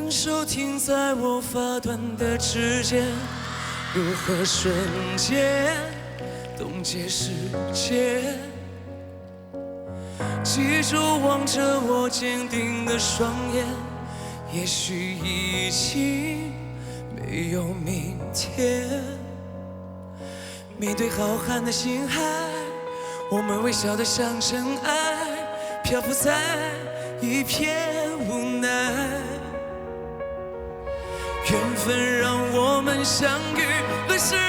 感受停在我发端的指尖，如何瞬间冻结世界？记住望着我坚定的双眼，也许已经没有明天。面对浩瀚的星海，我们微笑得像尘埃，漂浮在一片无奈。缘分让我们相遇了是意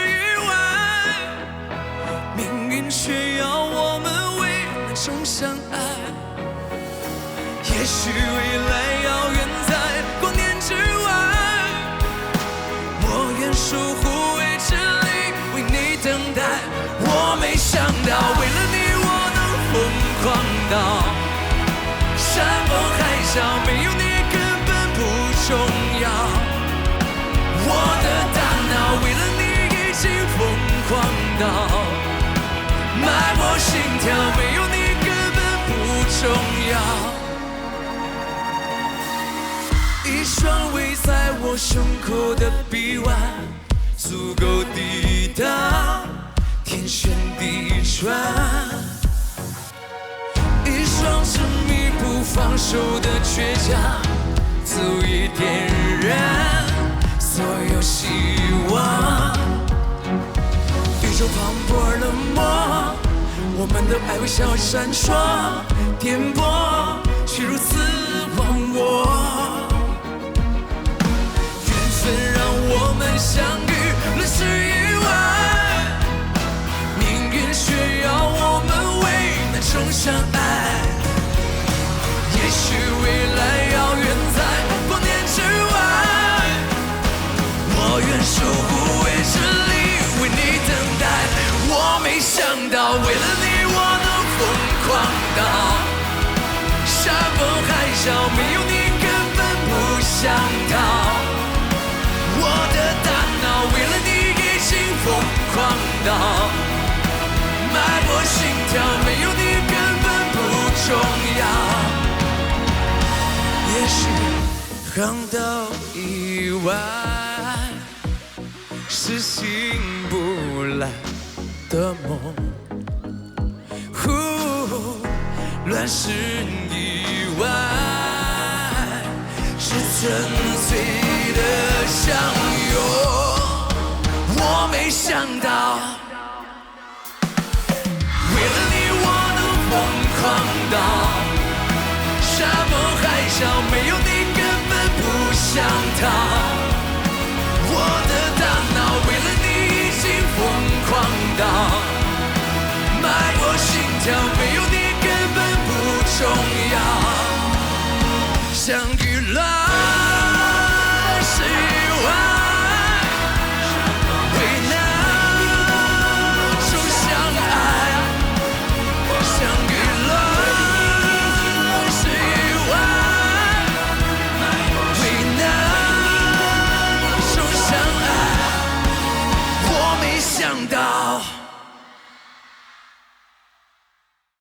外，命运却要我们为难中相爱。也许未来遥远在光年之外，我愿守护未知里为你等待。我没想到为了你我能疯狂到山崩海啸，没有你根本不重要。我的大脑为了你已经疯狂到脉搏心跳，没有你根本不重要。一双围在我胸口的臂弯，足够抵挡天旋地转。一双执迷不放手的倔强，足以点燃所有希望。宇宙磅礴冷漠，我们的爱微笑着闪烁，颠簸却如此忘我。缘分让我们相遇了是意外，命运却要我们为难中相爱。也许未来遥远在光年之外，我愿守护未知里为你等待。我没想到为了你我能疯狂到山崩海啸，没有你根本不想逃。我的大脑为了你已经疯狂到脉搏心跳，没有你根本不重要。也许航道以外是醒不来的梦，乱世以外是纯粹的相拥。我没想到为了你我能疯狂到山崩海啸，没有你根本不想逃。我的大脑为了你已经疯狂到脉搏心跳，没有你根本不重要。相遇了